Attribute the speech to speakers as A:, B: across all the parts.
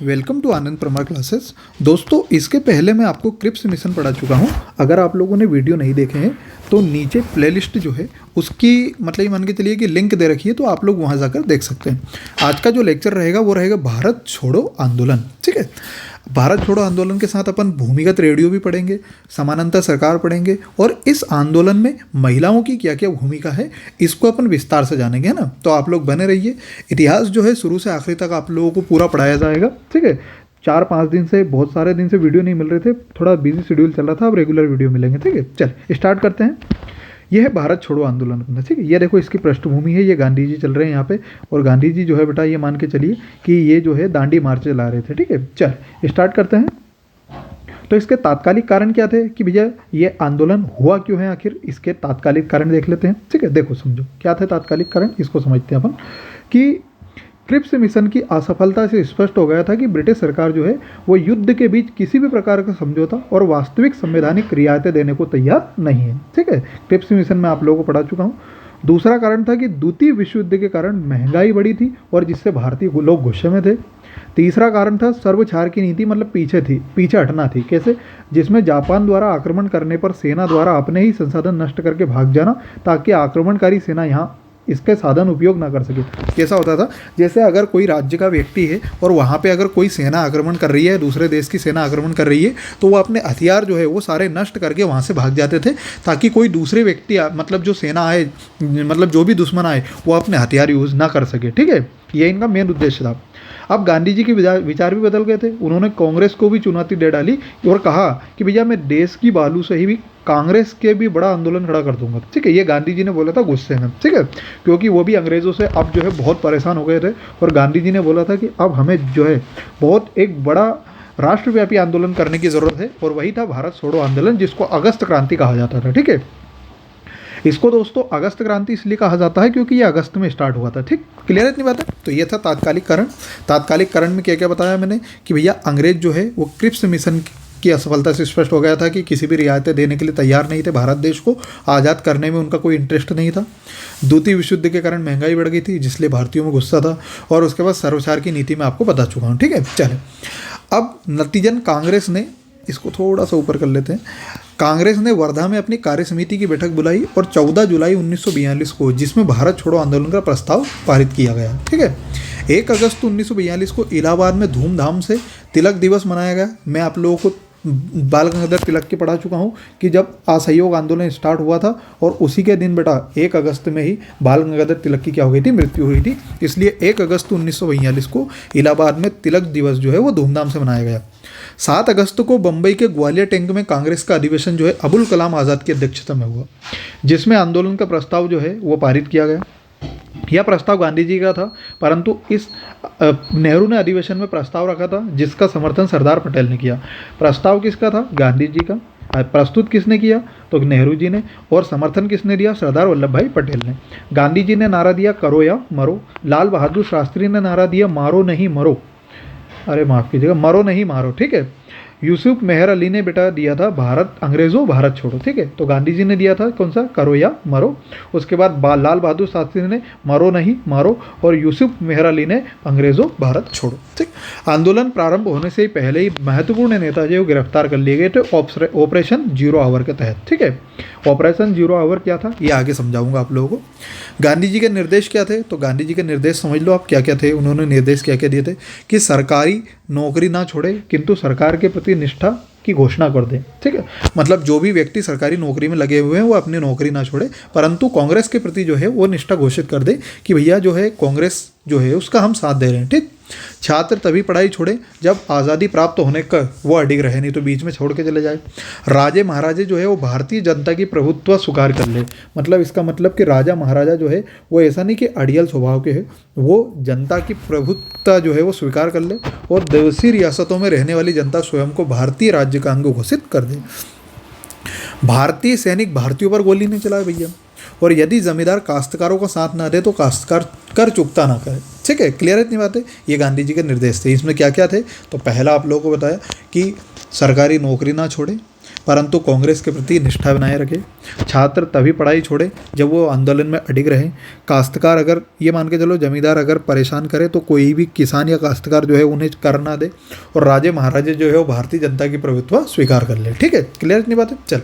A: Welcome to Anand Parmar classes. दोस्तों, इसके पहले मैं आपको क्रिप्स मिशन पढ़ा चुका हूं। अगर आप लोगों ने वीडियो नहीं देखे हैं तो नीचे प्लेलिस्ट जो है उसकी मतलब ये मान के चलिए कि लिंक दे रखी है, तो आप लोग वहां जाकर देख सकते हैं। आज का जो लेक्चर रहेगा वो रहेगा भारत छोड़ो आंदोलन। ठीक है, भारत छोड़ो आंदोलन के साथ अपन भूमिगत रेडियो भी पढ़ेंगे, समानांतर सरकार पढ़ेंगे, और इस आंदोलन में महिलाओं की क्या क्या भूमिका है इसको अपन विस्तार से जानेंगे, है ना। तो आप लोग बने रहिए। इतिहास जो है शुरू से आखिरी तक आप लोगों को पूरा पढ़ाया जाएगा। ठीक है, 4-5 दिन से, बहुत सारे दिन से वीडियो नहीं मिल रहे थे, थोड़ा बिजी शेड्यूल चल रहा था। अब रेगुलर वीडियो मिलेंगे। ठीक है, चल स्टार्ट करते हैं। ये है भारत छोड़ो आंदोलन। ठीक है, ये देखो इसकी पृष्ठभूमि है, ये गांधी जी चल रहे हैं यहाँ पे, और गांधी जी जो है बेटा ये मान के चलिए कि ये जो है दांडी मार्च चला रहे थे। ठीक है, चल स्टार्ट करते हैं। तो इसके तात्कालिक कारण क्या थे कि भैया ये आंदोलन हुआ क्यों है, आखिर इसके तात्कालिक कारण देख लेते हैं। ठीक है, देखो समझो क्या थे तात्कालिक कारण, इसको समझते हैं अपन। कि क्रिप्स मिशन की असफलता से स्पष्ट हो गया था कि ब्रिटिश सरकार जो है वो युद्ध के बीच किसी भी प्रकार का समझौता और वास्तविक संवैधानिक रियायतें देने को तैयार नहीं है। ठीक है, क्रिप्स मिशन में आप लोगों को पढ़ा चुका हूँ। दूसरा कारण था कि द्वितीय विश्व युद्ध के कारण महंगाई बढ़ी थी और जिससे भारतीय लोग गुस्से में थे। तीसरा कारण था सर्वछार की नीति, मतलब पीछे हटना थी। कैसे? जिसमें जापान द्वारा आक्रमण करने पर सेना द्वारा अपने ही संसाधन नष्ट करके भाग जाना, ताकि आक्रमणकारी सेना यहाँ इसके साधन उपयोग ना कर सके। कैसा होता था, जैसे अगर कोई राज्य का व्यक्ति है और वहाँ पे अगर कोई सेना आक्रमण कर रही है, दूसरे देश की सेना आक्रमण कर रही है, तो वो अपने हथियार जो है वो सारे नष्ट करके वहाँ से भाग जाते थे, ताकि कोई दूसरे व्यक्ति मतलब जो सेना आए, मतलब जो भी दुश्मन आए, वो अपने हथियार यूज़ ना कर सके। ठीक है, ये इनका मेन उद्देश्य था। अब गांधी जी के विचार भी बदल गए थे। उन्होंने कांग्रेस को भी चुनौती दे डाली और कहा कि भैया मैं देश की बालू से ही भी कांग्रेस के भी बड़ा आंदोलन खड़ा कर दूंगा। ठीक है, ये गांधी जी ने बोला था गुस्से में। ठीक है, क्योंकि वो भी अंग्रेज़ों से अब जो है बहुत परेशान हो गए थे, और गांधी जी ने बोला था कि अब हमें जो है बहुत एक बड़ा राष्ट्रव्यापी आंदोलन करने की ज़रूरत है, और वही था भारत छोड़ो आंदोलन, जिसको अगस्त क्रांति कहा जाता था। ठीक है, इसको दोस्तों अगस्त क्रांति इसलिए कहा जाता है क्योंकि ये अगस्त में स्टार्ट हुआ था। ठीक, क्लियर है इतनी बात है। तो ये था तात्कालिक कारण। तात्कालिक कारण में क्या क्या बताया मैंने कि भैया अंग्रेज जो है वो क्रिप्स मिशन की असफलता से स्पष्ट हो गया था कि किसी भी रियायतें देने के लिए तैयार नहीं थे। भारत देश को आज़ाद करने में उनका कोई इंटरेस्ट नहीं था। द्वितीय विश्व युद्ध के कारण महंगाई बढ़ गई थी, जिसलिए भारतीयों में गुस्सा था, और उसके बाद सर्वछार की नीति में आपको बता चुका हूँ। ठीक है, चले अब नतीजन कांग्रेस ने, इसको थोड़ा सा ऊपर कर लेते हैं। कांग्रेस ने वर्धा में अपनी कार्य समिति की बैठक बुलाई और 14 जुलाई 1942 को, जिसमें भारत छोड़ो आंदोलन का प्रस्ताव पारित किया गया। ठीक है, 1 अगस्त 1942 को इलाहाबाद में धूमधाम से तिलक दिवस मनाया गया। मैं आप लोगों को बाल गंगाधर तिलक की पढ़ा चुका हूँ कि जब असहयोग आंदोलन स्टार्ट हुआ था, और उसी के दिन बेटा 1 अगस्त में ही बाल गंगाधर तिलक की क्या हो गई थी, मृत्यु हुई थी। इसलिए 1 अगस्त 1942 को इलाहाबाद में तिलक दिवस जो है वो धूमधाम से मनाया गया। 7 अगस्त को बम्बई के ग्वालियर टैंक में कांग्रेस का अधिवेशन जो है अबुल कलाम आज़ाद की अध्यक्षता में हुआ, जिसमें आंदोलन का प्रस्ताव जो है वो पारित किया गया। यह प्रस्ताव गांधी जी का था, परंतु इस नेहरू ने अधिवेशन में प्रस्ताव रखा था जिसका समर्थन सरदार पटेल ने किया। प्रस्ताव किसका था? गांधी जी का। प्रस्तुत किसने किया? तो नेहरू जी ने। और समर्थन किसने दिया? सरदार वल्लभ भाई पटेल ने। गांधी जी ने नारा दिया करो या मरो। लाल बहादुर शास्त्री ने नारा दिया मारो नहीं मरो, अरे माफ़ कीजिएगा, मरो नहीं मारो। ठीक है, यूसुफ मेहर अली ने बेटा दिया था भारत अंग्रेज़ों भारत छोड़ो। ठीक है, तो गांधी जी ने दिया था कौन सा? करो या मरो। उसके बाद लाल बहादुर शास्त्री ने मरो नहीं मारो, और यूसुफ मेहर अली ने अंग्रेज़ों भारत छोड़ो। ठीक, आंदोलन प्रारंभ होने से ही पहले ही महत्वपूर्ण नेता जो गिरफ्तार कर लिए गए थे ऑपरेशन जीरो आवर के तहत। ठीक है, ऑपरेशन जीरो आवर क्या था ये आगे समझाऊंगा आप लोगों को। गांधी जी के निर्देश क्या थे? तो गांधी जी के निर्देश समझ लो आप क्या क्या थे। उन्होंने निर्देश क्या क्या दिए थे कि सरकारी नौकरी ना छोड़े, किंतु सरकार के प्रति निष्ठा की घोषणा कर दें। ठीक है, मतलब जो भी व्यक्ति सरकारी नौकरी में लगे हुए हैं वो अपनी नौकरी ना छोड़े, परंतु कांग्रेस के प्रति जो है वो निष्ठा घोषित कर दे कि भैया जो है कांग्रेस जो है उसका हम साथ दे रहे हैं। ठीक, छात्र तभी पढ़ाई छोड़े जब आज़ादी प्राप्त होने का वो अडिग रहे, नहीं तो बीच में छोड़ के चले जाए। राजे महाराजे जो है वो भारतीय जनता की प्रभुत्व स्वीकार कर ले, मतलब इसका मतलब कि राजा महाराजा जो है वो ऐसा नहीं कि अड़ियल स्वभाव के है, वो जनता की प्रभुत्व जो है वो स्वीकार कर ले, और देशी रियासतों में रहने वाली जनता स्वयं को भारतीय राज्य का अंग घोषित कर दे। भारतीय सैनिक भारतीयों पर गोली नहीं चलाए भैया, और यदि जमींदार काश्तकारों का साथ ना दे तो काश्तकार कर चुकता ना करे। ठीक है, क्लियर है इतनी बातें। ये गांधी जी के निर्देश थे। इसमें क्या क्या थे? तो पहला आप लोगों को बताया कि सरकारी नौकरी ना छोड़े, परंतु कांग्रेस के प्रति निष्ठा बनाए रखे। छात्र तभी पढ़ाई छोड़े जब वो आंदोलन में अडिग रहे। काश्तकार अगर ये मान के चलो जमींदार अगर परेशान करे तो कोई भी किसान या काश्तकार जो है उन्हें कर ना दे, और राजे महाराजे जो है वो भारतीय जनता की प्रभुत्व स्वीकार कर ले। ठीक है, क्लियर इतनी बात है। चल,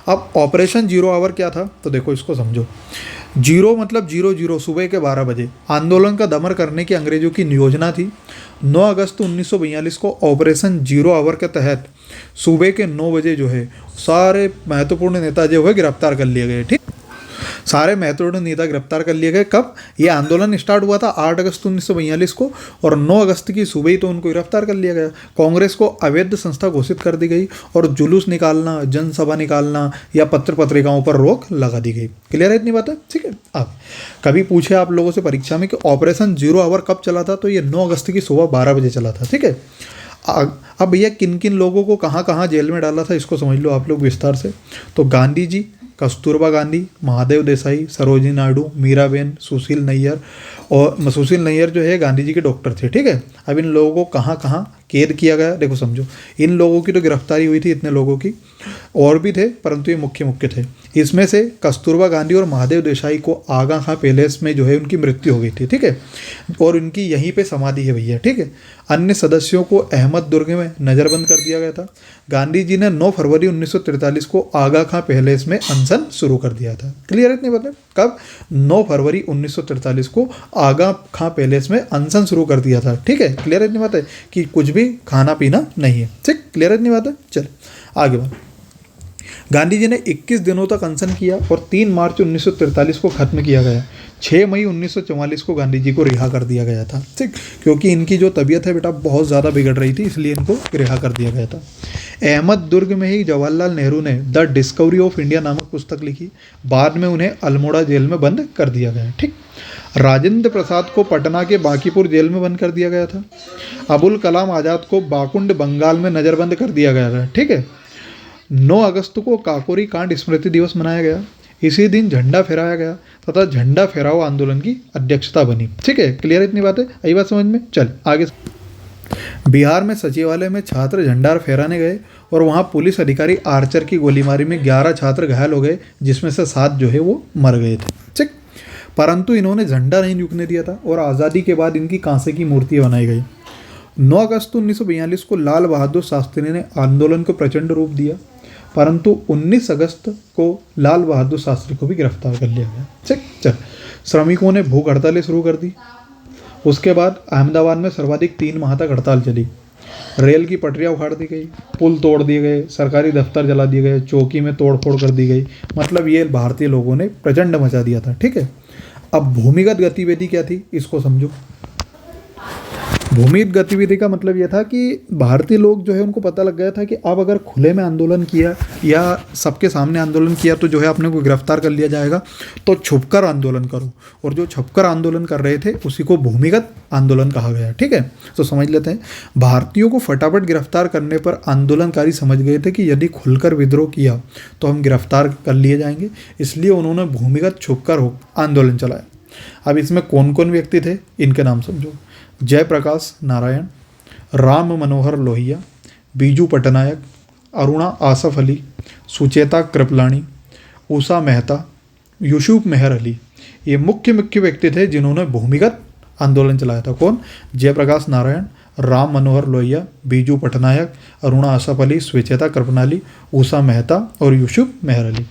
A: अब ऑपरेशन जीरो आवर क्या था तो देखो इसको समझो। जीरो मतलब 00 सुबह के 12 बजे आंदोलन का दमन करने की अंग्रेजों की योजना थी। 9 अगस्त 1942 को ऑपरेशन जीरो आवर के तहत सुबह के 9 बजे जो है सारे महत्वपूर्ण नेता जो है गिरफ्तार कर लिए गए। ठीक, सारे महत्वपूर्ण नेता गिरफ्तार कर लिए गए। कब ये आंदोलन स्टार्ट हुआ था? 8 अगस्त 1942 को, और 9 अगस्त की सुबह ही तो उनको गिरफ्तार कर लिया गया। कांग्रेस को अवैध संस्था घोषित कर दी गई और जुलूस निकालना, जनसभा निकालना या पत्र पत्रिकाओं पर रोक लगा दी गई। क्लियर है इतनी बात है? ठीक है। अब कभी पूछे आप लोगों से परीक्षा में कि ऑपरेशन जीरो आवर कब चला था, तो ये 9 अगस्त की सुबह 12 बजे चला था। ठीक है। अब भैया किन किन लोगों को कहाँ कहाँ जेल में डाला था इसको समझ लो आप लोग विस्तार से। तो गांधी जी, कस्तूरबा गांधी, महादेव देसाई, सरोजिनी नायडू, मीराबेन, सुशील नैयर, और सुशील नैयर जो है गांधी जी के डॉक्टर थे। ठीक है। अब इन लोगों को कहाँ कहाँ कैद किया गया देखो समझो। इन लोगों की तो गिरफ्तारी हुई थी, इतने लोगों की, और भी थे परंतु ये मुख्य मुख्य थे। इसमें से कस्तूरबा गांधी और महादेव देसाई को आगा खां पैलेस में जो है उनकी मृत्यु हो गई थी। ठीक है, और उनकी यहीं पे समाधि है भैया। ठीक है। अन्य सदस्यों को अहमद दुर्ग में नज़रबंद कर दिया गया था। गांधी जी ने 9 फरवरी 1943 को आगा खां पैलेस में अनशन शुरू कर दिया था। क्लियर है इतनी बात है? कब? 9 फरवरी 1943 को आगा खां पैलेस में अनशन शुरू कर दिया था। ठीक है, क्लियर है इतनी बात है कि कुछ भी खाना पीना नहीं है। ठीक, क्लियर है इतनी बात है। चल आगे बढ़। गांधी जी ने 21 दिनों तक अनशन किया और 3 मार्च 1943 को खत्म किया गया। 6 मई 1944 को गांधी जी को रिहा कर दिया गया था। ठीक, क्योंकि इनकी जो तबीयत है बेटा बहुत ज़्यादा बिगड़ रही थी, इसलिए इनको रिहा कर दिया गया था। अहमद दुर्ग में ही जवाहरलाल नेहरू ने द डिस्कवरी ऑफ इंडिया नामक पुस्तक लिखी। बाद में उन्हें अल्मोड़ा जेल में बंद कर दिया गया। ठीक, राजेंद्र प्रसाद को पटना के बांकीपुर जेल में बंद कर दिया गया था। अबुल कलाम आज़ाद को बाकुंड बंगाल में नज़रबंद कर दिया गया था। ठीक है। 9 अगस्त को काकोरी कांड स्मृति दिवस मनाया गया। इसी दिन झंडा फहराया गया तथा झंडा फहराओ आंदोलन की अध्यक्षता बनी। ठीक है, क्लियर इतनी बात है? आई बात समझ में? चल आगे। बिहार में सचिवालय में छात्र झंडा फहराने गए और वहां पुलिस अधिकारी आर्चर की गोलीमारी में 11 छात्र घायल हो गए, जिसमें से 7 जो है वो मर गए थे। ठीक, परंतु इन्होंने झंडा नहीं झुकने दिया था और आज़ादी के बाद इनकी कांसे की मूर्ति बनाई गई। 9 अगस्त 1942 को लाल बहादुर शास्त्री ने आंदोलन को प्रचंड रूप दिया, परंतु 19 अगस्त को लाल बहादुर शास्त्री को भी गिरफ्तार कर लिया गया। ठीक, चल। श्रमिकों ने भूख हड़तालें शुरू कर दी। उसके बाद अहमदाबाद में सर्वाधिक 3 माह तक हड़ताल चली। रेल की पटरियाँ उखाड़ दी गई, पुल तोड़ दिए गए, सरकारी दफ्तर जला दिए गए, चौकी में तोड़फोड़ कर दी गई। मतलब ये भारतीय लोगों ने प्रचंड मचा दिया था। ठीक है। अब भूमिगत गतिविधि क्या थी इसको समझो। भूमिगत गतिविधि का मतलब यह था कि भारतीय लोग जो है उनको पता लग गया था कि अब अगर खुले में आंदोलन किया या सबके सामने आंदोलन किया तो जो है अपने को गिरफ्तार कर लिया जाएगा, तो छुपकर आंदोलन करो। और जो छुपकर आंदोलन कर रहे थे उसी को भूमिगत आंदोलन कहा गया। ठीक है, तो समझ लेते हैं। भारतीयों को फटाफट गिरफ्तार करने पर आंदोलनकारी समझ गए थे कि यदि खुलकर विद्रोह किया तो हम गिरफ्तार कर लिए जाएंगे, इसलिए उन्होंने भूमिगत छुपकर आंदोलन चलाया। अब इसमें कौन कौन व्यक्ति थे इनके नाम समझो। जयप्रकाश नारायण, राम मनोहर लोहिया, बीजू पटनायक, अरुणा आसफ अली, सुचेता कृपलानी, उषा मेहता, यूसुफ मेहर अली, ये मुख्य व्यक्ति थे जिन्होंने भूमिगत आंदोलन चलाया था। कौन? जयप्रकाश नारायण, राम मनोहर लोहिया, बीजू पटनायक, अरुणा आसफ अली, सुचेता कृपलानी, उषा मेहता और यूसुफ मेहर अली।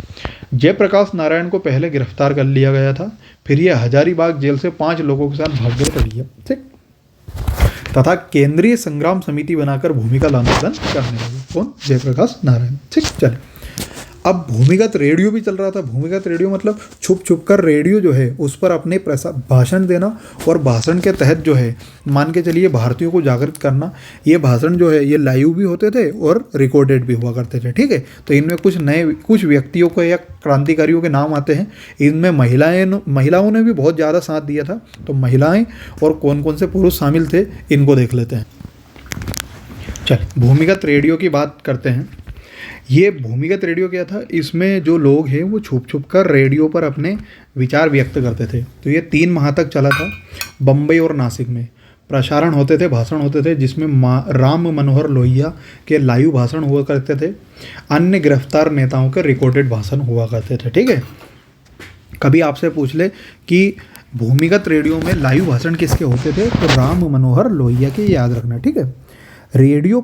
A: जयप्रकाश नारायण को पहले गिरफ्तार कर लिया गया था, फिर यह हजारीबाग जेल से 5 लोगों के साथ भाग गए भैया। ठीक, तथा केंद्रीय संग्राम समिति बनाकर भूमिगत आंदोलन करने लगे। कौन? जयप्रकाश नारायण। ठीक, चल। अब भूमिगत रेडियो भी चल रहा था। भूमिगत रेडियो मतलब छुप छुप कर रेडियो जो है उस पर अपने भाषण देना, और भाषण के तहत जो है मान के चलिए भारतीयों को जागृत करना। ये भाषण जो है ये लाइव भी होते थे और रिकॉर्डेड भी हुआ करते थे। ठीक है, तो इनमें कुछ व्यक्तियों को या क्रांतिकारियों के नाम आते हैं। इनमें महिलाओं ने भी बहुत ज़्यादा साथ दिया था। तो महिलाएं और कौन कौन से पुरुष शामिल थे इनको देख लेते हैं। चल, भूमिगत रेडियो की बात करते हैं। ये भूमिगत रेडियो क्या था? इसमें जो लोग हैं वो छुप छुप कर रेडियो पर अपने विचार व्यक्त करते थे। तो ये 3 माह तक चला था बम्बई और नासिक में। प्रसारण होते थे, भाषण होते थे, जिसमें राम मनोहर लोहिया के लाइव भाषण हुआ करते थे, अन्य गिरफ्तार नेताओं के रिकॉर्डेड भाषण हुआ करते थे। ठीक है, कभी आपसे पूछ ले कि भूमिगत रेडियो में लाइव भाषण किसके होते थे, तो राम मनोहर लोहिया के, याद रखना। ठीक है, रेडियो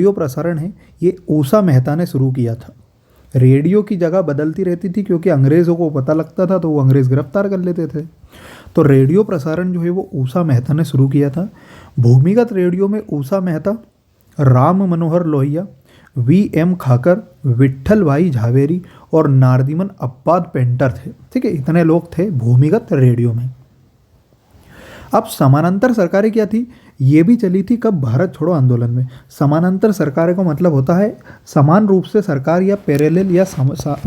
A: प्रसारण है ये ऊषा मेहता ने शुरू किया था। रेडियो की जगह बदलती रहती थी क्योंकि अंग्रेज़ों को पता लगता था तो वो अंग्रेज़ गिरफ्तार कर लेते थे। तो रेडियो प्रसारण जो है वो ऊषा मेहता ने शुरू किया था। भूमिगत रेडियो में ऊषा मेहता, राम मनोहर लोहिया, VM खाकर, विट्ठल भाई झावेरी और नारदीमन अब्बाद पेंटर थे। ठीक है, इतने लोग थे भूमिगत रेडियो में। अब समानांतर सरकारें क्या थी, ये भी चली थी कब, भारत छोड़ो आंदोलन में। समानांतर सरकारें का मतलब होता है समान रूप से सरकार या पैरेलल या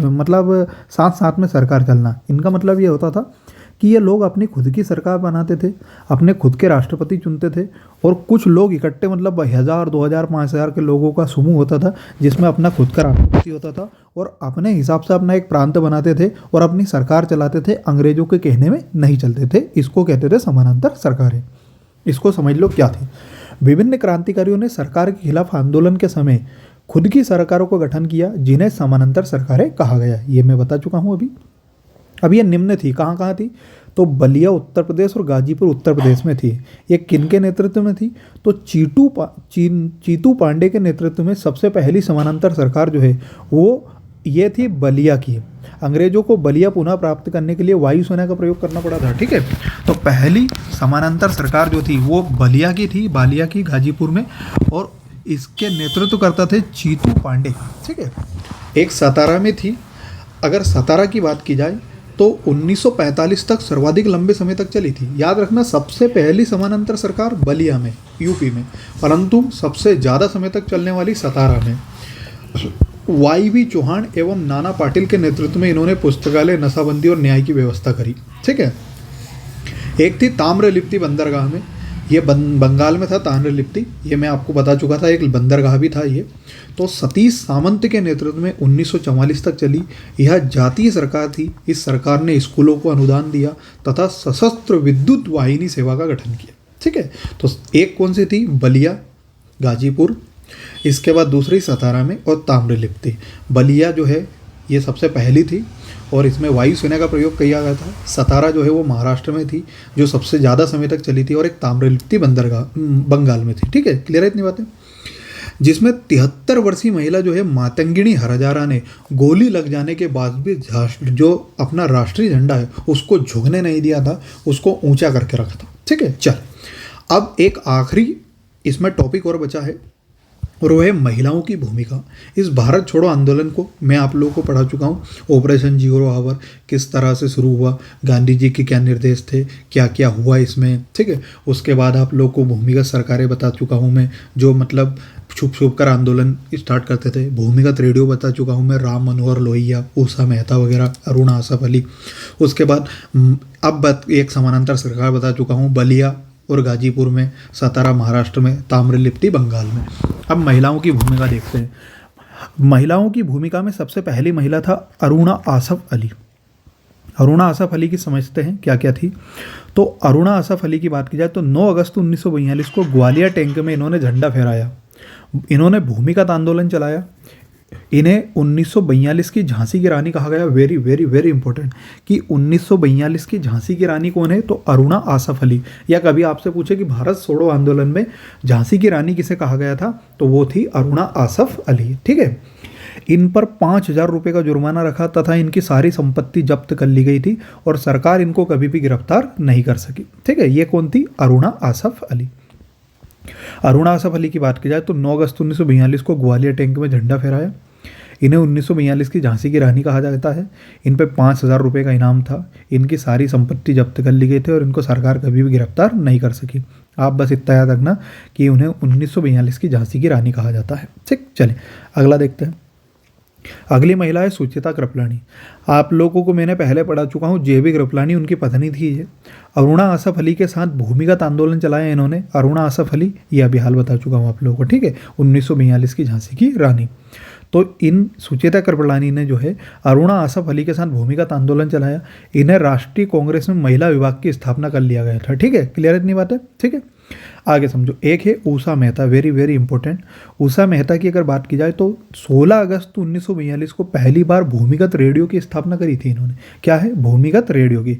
A: मतलब साथ साथ में सरकार चलना। इनका मतलब ये होता था कि ये लोग अपनी खुद की सरकार बनाते थे, अपने खुद के राष्ट्रपति चुनते थे, और कुछ लोग इकट्ठे मतलब 1000, 2000, 5000 के लोगों का समूह होता था जिसमें अपना खुद का राष्ट्रपति होता था और अपने हिसाब से अपना एक प्रांत बनाते थे और अपनी सरकार चलाते थे, अंग्रेजों के कहने में नहीं चलते थे। इसको कहते थे समानांतर सरकारें। इसको समझ लो क्या थी। विभिन्न क्रांतिकारियों ने सरकार के खिलाफ आंदोलन के समय खुद की सरकारों का गठन किया जिन्हें समानांतर सरकारें कहा गया। ये मैं बता चुका हूँ अभी। अब ये निम्न थी, कहाँ कहाँ थी, तो बलिया उत्तर प्रदेश और गाजीपुर उत्तर प्रदेश में थी। ये किन के नेतृत्व में थी, तो चीतू पांडे के नेतृत्व में सबसे पहली समानांतर सरकार जो है वो ये थी बलिया की। अंग्रेजों को बलिया पुनः प्राप्त करने के लिए वायुसेना का प्रयोग करना पड़ा था। ठीक है, तो पहली समानांतर सरकार जो थी वो बलिया की थी, बालिया की, गाजीपुर में, और इसके नेतृत्व करता थे चीतू पांडे। ठीक है, एक सतारा में थी। अगर सतारा की बात की जाए तो 1945 तक सर्वाधिक लंबे समय तक चली थी। याद रखना, सबसे पहली समानांतर सरकार बलिया में, यूपी में, परंतु सबसे ज़्यादा समय तक चलने वाली सतारा में। YV चौहान एवं नाना पाटिल के नेतृत्व में इन्होंने पुस्तकालय, नशाबंदी और न्याय की व्यवस्था करी। ठीक है, एक थी ताम्रलिप्ति बंदरगाह में, ये बंगाल में था ताम्रलिप्ति, ये मैं आपको बता चुका था, एक बंदरगाह भी था ये। तो सतीश सामंत के नेतृत्व में 1944 तक चली। यह जातीय सरकार थी। इस सरकार ने स्कूलों को अनुदान दिया तथा सशस्त्र विद्युत वाहिनी सेवा का गठन किया। ठीक है, तो एक कौन सी थी, बलिया, गाजीपुर, इसके बाद दूसरी सतारा में, और ताम्रलिप्ति। बलिया जो है ये सबसे पहली थी और इसमें वायुसेना का प्रयोग किया गया था। सतारा जो है वो महाराष्ट्र में थी जो सबसे ज़्यादा समय तक चली थी, और एक ताम्रलिप्ति बंदरगाह बंगाल में थी। ठीक है, क्लियर है इतनी बातें, जिसमें 73 वर्षीय महिला जो है मातंगिनी हरजारा ने गोली लग जाने के बाद भी जो अपना राष्ट्रीय झंडा है उसको झुकने नहीं दिया था, उसको ऊंचा करके रखा था। ठीक है, चल अब एक आखिरी इसमें टॉपिक और बचा है और वो है महिलाओं की भूमिका। इस भारत छोड़ो आंदोलन को मैं आप लोगों को पढ़ा चुका हूँ। ऑपरेशन जीरो आवर किस तरह से शुरू हुआ, गांधी जी के क्या निर्देश थे, क्या क्या हुआ इसमें। ठीक है, उसके बाद आप लोगों को भूमिगत सरकारें बता चुका हूँ मैं, जो मतलब छुप छुप कर आंदोलन स्टार्ट करते थे। भूमिगत रेडियो बता चुका हूँ मैं, राम मनोहर लोहिया, ऊषा मेहता वगैरह, अरुणा आसफ अली। उसके बाद अब एक समानांतर सरकार बता चुका हूँ, बलिया और गाजीपुर में, सतारा महाराष्ट्र में, ताम्रलिप्ति बंगाल में। अब महिलाओं की भूमिका देखते हैं। महिलाओं की भूमिका में सबसे पहली महिला था अरुणा आसफ अली। अरुणा आसफ अली की समझते हैं क्या क्या थी। तो अरुणा आसफ अली की बात की जाए तो 9 अगस्त 1942 को ग्वालियर टैंक में इन्होंने झंडा फहराया। इन्होंने भूमिगत आंदोलन चलाया। इन्हें 1942 की झांसी की रानी कहा गया। वेरी वेरी वेरी इंपॉर्टेंट कि 1942 की झांसी की रानी कौन है, तो अरुणा आसफ अली। या कभी आपसे पूछे कि भारत छोड़ो आंदोलन में झांसी की रानी किसे कहा गया था, तो वो थी अरुणा आसफ अली। ठीक है, इन पर 5000 रुपये का जुर्माना रखा तथा इनकी सारी संपत्ति जब्त कर ली गई थी और सरकार इनको कभी भी गिरफ्तार नहीं कर सकी। ठीक है, ये कौन थी, अरुणा आसफ अली। अरुणा आसफ अली की बात की जाए तो 9 अगस्त 1942 को ग्वालियर टैंक में झंडा फहराया। इन्हें 1942 की झांसी की रानी कहा जाता है। इन पे 5000 रुपये का इनाम था। इनकी सारी संपत्ति जब्त कर ली गई थी और इनको सरकार कभी भी गिरफ्तार नहीं कर सकी। आप बस इतना याद रखना कि उन्हें 1942 की झांसी की रानी कहा जाता है। ठीक, चलें अगला देखते हैं। अगली महिला है सुचिता कृपलानी। आप लोगों को मैंने पहले पढ़ा चुका हूँ, जेबी कृपलानी उनकी पत्नी थी। ये अरुणा आसफ अली के साथ भूमिगत आंदोलन चलाया इन्होंने। अरुणा आसफ अली, ये अभी हाल बता चुका हूँ आप लोगों को। ठीक है, 1942 की झांसी की रानी। तो इन सुचेता कृपलानी ने जो है अरुणा आसफ अली के साथ भूमिगत आंदोलन चलाया। इन्हें राष्ट्रीय कांग्रेस में महिला विभाग की स्थापना कर लिया गया था। ठीक है, क्लियर इतनी बात है। ठीक है, आगे समझो। एक है Usha Mehta, very very important. Usha Mehta की अगर बात की जाए तो 16 अगस्त 1942 को पहली बार भूमिगत रेडियो की स्थापना करी थी इन्होंने। क्या है? भूमिगत रेडियो की।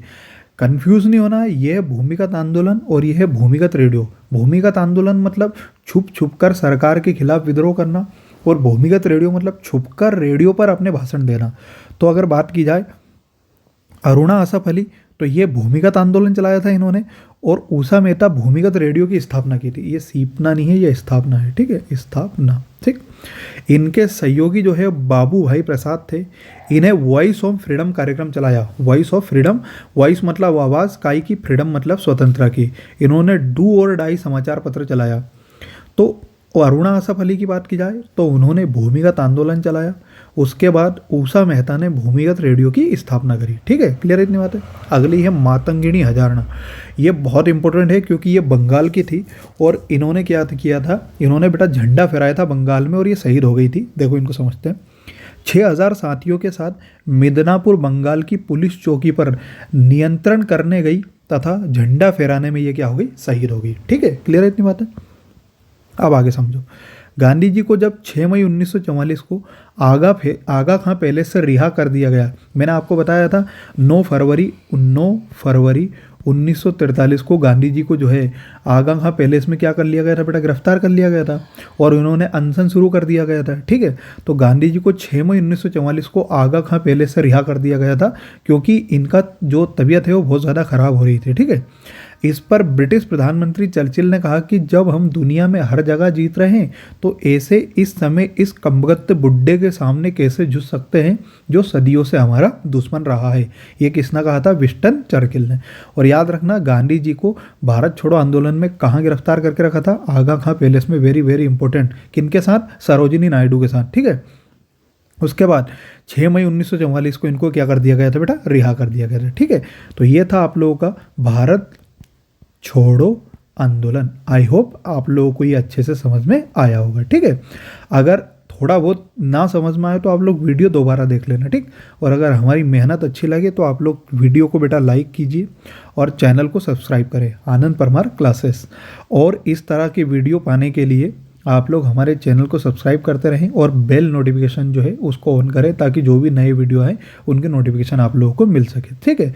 A: कंफ्यूज नहीं होना, यह है भूमिगत आंदोलन और यह है भूमिगत रेडियो। भूमिगत आंदोलन मतलब छुप छुप कर सरकार के खिलाफ विद्रोह करना, और भूमिगत रेडियो मतलब छुप कर रेडियो पर अपने भाषण देना। तो अगर बात की जाए अरुणा आसफ अली, तो ये भूमिगत आंदोलन चलाया था इन्होंने, और उषा मेहता भूमिगत रेडियो की स्थापना की थी। ये सीपना नहीं है, ये स्थापना है। ठीक है, स्थापना। ठीक। इनके सहयोगी जो है बाबू भाई प्रसाद थे। इन्हें वॉइस ऑफ फ्रीडम कार्यक्रम चलाया। वॉइस ऑफ फ्रीडम, वॉइस मतलब आवाज़, काई की, फ्रीडम मतलब स्वतंत्रता की। इन्होंने डू और डाई समाचार पत्र चलाया। तो अरुणा आसफ अली की बात की जाए तो उन्होंने भूमिगत आंदोलन चलाया। उसके बाद उषा मेहता ने भूमिगत रेडियो की स्थापना करी। ठीक है, क्लियर इतनी बात है। अगली है मातंगिनी हजारणा। ये बहुत इंपॉर्टेंट है क्योंकि ये बंगाल की थी, और इन्होंने क्या किया था, इन्होंने बेटा झंडा फहराया था बंगाल में, और ये शहीद हो गई थी। देखो इनको समझते हैं। 6000 साथियों के साथ मिदनापुर बंगाल की पुलिस चौकी पर नियंत्रण करने गई तथा झंडा फहराने में ये क्या हो गई, शहीद हो गई। ठीक है, क्लियर इतनी बात है। अब आगे समझो। गांधी जी को जब 6 मई 1944 को आगा खां पैलेस से रिहा कर दिया गया, मैंने आपको बताया था 9 फरवरी 1943 को गांधी जी को जो है आगा खां पैलेस में क्या कर लिया गया था बेटा, गिरफ्तार कर लिया गया था, और उन्होंने अनशन शुरू कर दिया गया था। ठीक है, तो गांधी जी को 6 मई 1944 को आगा खां पैलेस से रिहा कर दिया गया था, क्योंकि इनका जो तबीयत है वो बहुत ज़्यादा खराब हो रही थी। ठीक है, इस पर ब्रिटिश प्रधानमंत्री चर्चिल ने कहा कि जब हम दुनिया में हर जगह जीत रहे हैं तो ऐसे इस समय इस कमबख्त बुड्ढे के सामने कैसे झुक सकते हैं जो सदियों से हमारा दुश्मन रहा है। ये किसने कहा था? विंस्टन चर्चिल ने। और याद रखना, गांधी जी को भारत छोड़ो आंदोलन में कहाँ गिरफ्तार करके रखा था? आगा खां पैलेस में। Very very important. किनके साथ? सरोजिनी नायडू के साथ। ठीक है, उसके बाद 6 मई 1944 को इनको क्या कर दिया गया था बेटा? रिहा कर दिया गया था। ठीक है, तो ये था आप लोगों का भारत छोड़ो आंदोलन। आई होप आप लोगों को ये अच्छे से समझ में आया होगा। ठीक है, अगर थोड़ा बहुत ना समझ में आए तो आप लोग वीडियो दोबारा देख लेना। ठीक, और अगर हमारी मेहनत अच्छी लगे तो आप लोग वीडियो को बेटा लाइक कीजिए और चैनल को सब्सक्राइब करें, आनंद परमार क्लासेस। और इस तरह की वीडियो पाने के लिए आप लोग हमारे चैनल को सब्सक्राइब करते रहें और बेल नोटिफिकेशन जो है उसको ऑन करें, ताकि जो भी नए वीडियो हैं उनके नोटिफिकेशन आप लोगों को मिल सके। ठीक है,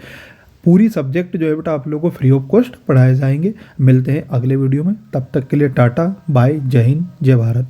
A: पूरी सब्जेक्ट जो है बेटा आप लोगों को फ्री ऑफ कॉस्ट पढ़ाए जाएंगे। मिलते हैं अगले वीडियो में, तब तक के लिए टाटा बाय, जय हिंद, जय भारत।